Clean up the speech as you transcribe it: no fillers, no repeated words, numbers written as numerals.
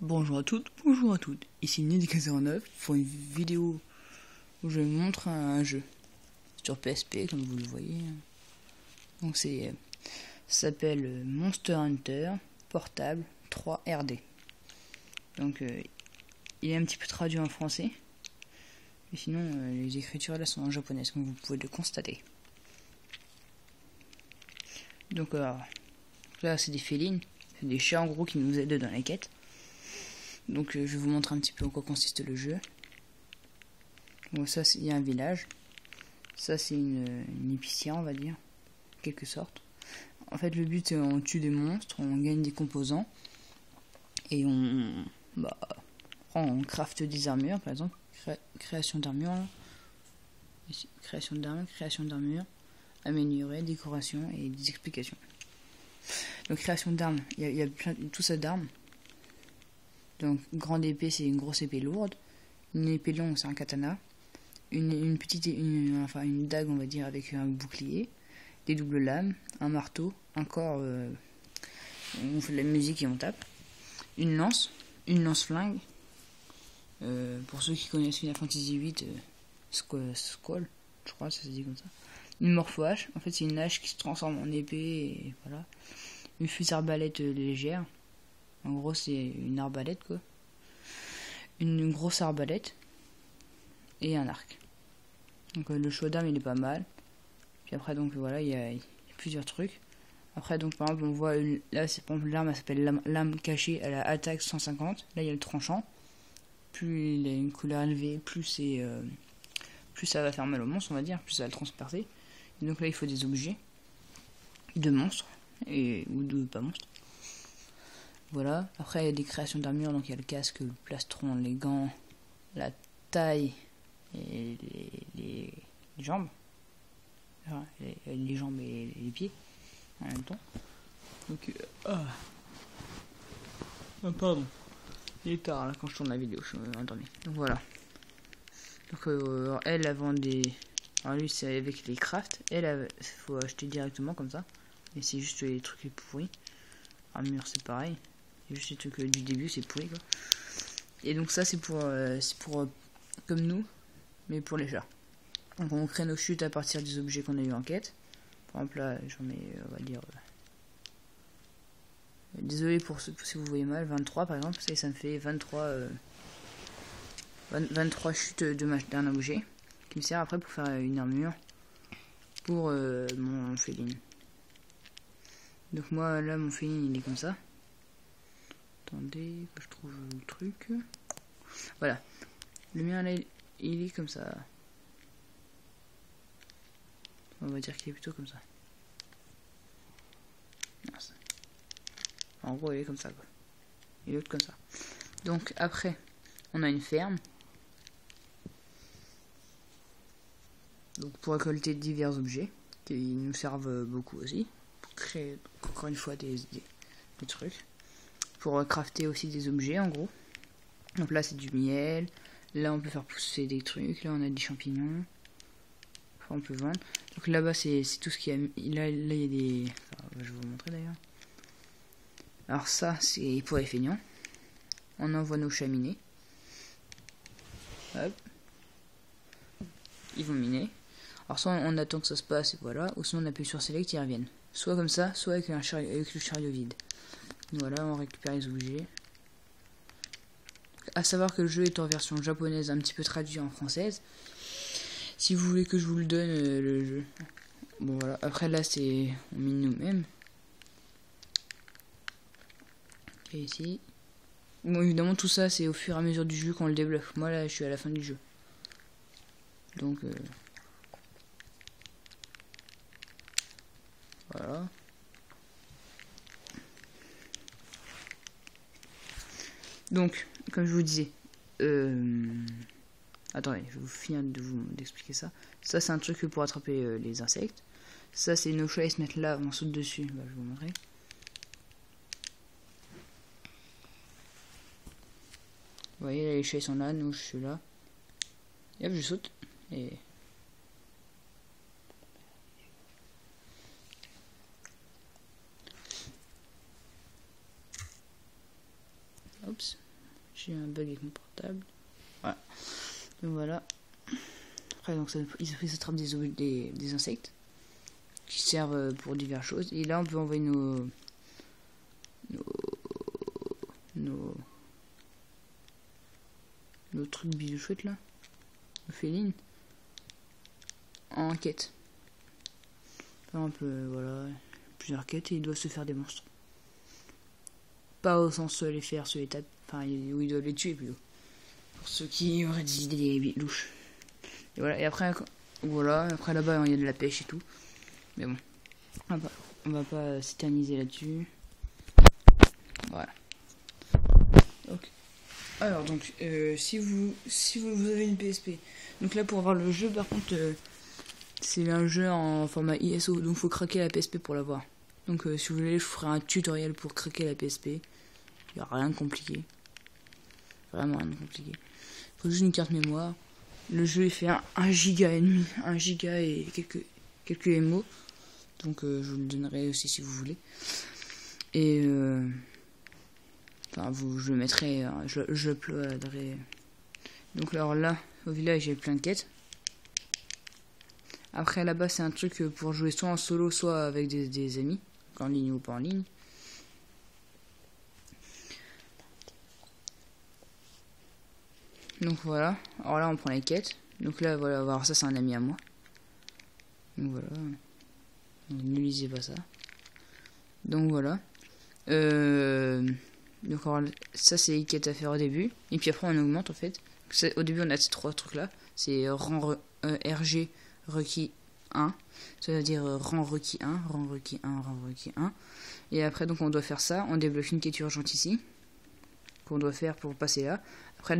Bonjour à toutes, bonjour à toutes. Ici Nidika09 pour une vidéo où je montre un jeu sur PSP comme vous le voyez. Donc ça s'appelle Monster Hunter Portable 3RD. Donc il est un petit peu traduit en français. Mais sinon les écritures là sont en japonais comme vous pouvez le constater. Donc là c'est des félines, c'est des chats en gros qui nous aident dans la quête. Donc je vais vous montrer un petit peu en quoi consiste le jeu. Bon, ça il y a un village. Ça c'est une épicière on va dire, en quelque sorte. En fait le but c'est on tue des monstres, on gagne des composants. Et on craft des armures par exemple. Création d'armure là. Ici, création d'armure, améliorer, décoration et des explications. Donc création d'armes, il y a tout ça d'armes. Donc grande épée c'est une grosse épée lourde, une épée longue c'est un katana, une dague on va dire avec un bouclier, des doubles lames, un marteau, un corps, on fait de la musique et on tape, une lance flingue, pour ceux qui connaissent Final Fantasy VIII, Squall, je crois ça se dit comme ça, une morpho-hache, en fait c'est une hache qui se transforme en épée et voilà, une fusil arbalète légère. En gros, c'est une arbalète, quoi. Une grosse arbalète. Et un arc. Donc, le choix d'armes, il est pas mal. Puis après, donc, voilà, il y a plusieurs trucs. Après, donc, par exemple, on voit... Là, c'est par exemple, l'arme, elle s'appelle lame cachée. Elle a attaque 150. Là, il y a le tranchant. Plus il a une couleur élevée, plus ça va faire mal au monstre, on va dire. Plus ça va le transpercer. Et donc là, il faut des objets. De monstres. Ou de pas monstres. Voilà, après il y a des créations d'armure, donc il y a le casque, le plastron, les gants, la taille et les jambes. Les jambes et les pieds en même temps. Donc, pardon. Il est tard là quand je tourne la vidéo, je suis endormi. Donc voilà. Donc elle vend des... Alors lui c'est avec les crafts, elle faut acheter directement comme ça. Et c'est juste les trucs les pourris. Armure c'est pareil. Juste les trucs du début c'est pourri quoi. Et donc ça c'est pour comme nous, mais pour les chats. Donc on crée nos chutes à partir des objets qu'on a eu en quête. Par exemple là j'en ai on va dire désolé pour si vous voyez mal, 23 par exemple, ça me fait 23 chutes d'un objet qui me sert après pour faire une armure pour mon féline. Donc moi là mon féline il est comme ça. Attendez que je trouve le truc. Voilà. Le mien là il est comme ça. On va dire qu'il est plutôt comme ça. En gros il est comme ça quoi. Et l'autre comme ça. Donc après on a une ferme. Donc pour récolter divers objets qui nous servent beaucoup aussi. Pour créer encore une fois des trucs. Pour crafter aussi des objets en gros. Donc là c'est du miel. Là on peut faire pousser des trucs. Là on a des champignons. Enfin, on peut vendre. Donc là-bas c'est tout ce qu'il y a. Là il y a des... Enfin, je vais vous montrer d'ailleurs. Alors ça c'est pour les feignants. On envoie nos cheminées. Hop. Ils vont miner. Alors soit on attend que ça se passe et voilà. Ou sinon on appuie sur select et ils reviennent. Soit comme ça, soit avec le chariot vide. Voilà, on récupère les objets. A savoir que le jeu est en version japonaise, un petit peu traduit en française. Si vous voulez que je vous le donne, le jeu. Bon voilà, après là c'est on mine nous-mêmes. Et ici. Bon évidemment tout ça c'est au fur et à mesure du jeu qu'on le débloque. Moi là je suis à la fin du jeu. Donc voilà. Donc, comme je vous disais, attendez, je vais vous finir d'expliquer ça. Ça, c'est un truc pour attraper les insectes. Ça, c'est nos chats, ils se mettent là, on saute dessus. Bah, je vais vous montrer. Vous voyez, là, les chats, ils sont là, nous, je suis là. Et hop, je saute. Et... Oups. J'ai un bug avec mon portable. Voilà. Donc voilà. Après, donc, ils attrapent des insectes qui servent pour diverses choses. Et là, on peut envoyer nos trucs bisous chouettes là, nos félines, en quête. Par exemple, voilà, plusieurs quêtes et il doit se faire des monstres. Pas au sens les faire, se les taper, enfin, où il doit les tuer plutôt. Pour ceux qui auraient des idées louches. Et voilà, et après, voilà, après là-bas il y a de la pêche et tout. Mais bon, on va pas s'éterniser là-dessus. Voilà. Ok. Alors donc, si vous avez une PSP, donc là pour avoir le jeu, par contre, c'est un jeu en format ISO, donc faut craquer la PSP pour l'avoir. Donc si vous voulez, je ferai un tutoriel pour craquer la PSP. Il n'y a rien de compliqué. Vraiment rien de compliqué. Il faut juste une carte mémoire. Le jeu il fait 1 giga et demi, 1 giga et quelques MO. Donc je vous le donnerai aussi si vous voulez. Et enfin je le mettrai, je uploaderai. Donc alors là, au village j'ai plein de quêtes. Après là-bas c'est un truc pour jouer soit en solo, soit avec des amis, en ligne ou pas en ligne. Donc voilà, alors là on prend les quêtes. Donc là voilà, alors ça c'est un ami à moi. Donc voilà, ne lisez pas ça. Donc voilà. Donc alors, ça c'est les quêtes à faire au début. Et puis après on augmente en fait. Au début on a ces 3 trucs là. C'est rang RG requis 1. Ça veut dire rang requis 1, rang requis 1, rang requis 1. Et après donc on doit faire ça. On débloque une quête urgente ici. Qu'on doit faire pour passer là. Après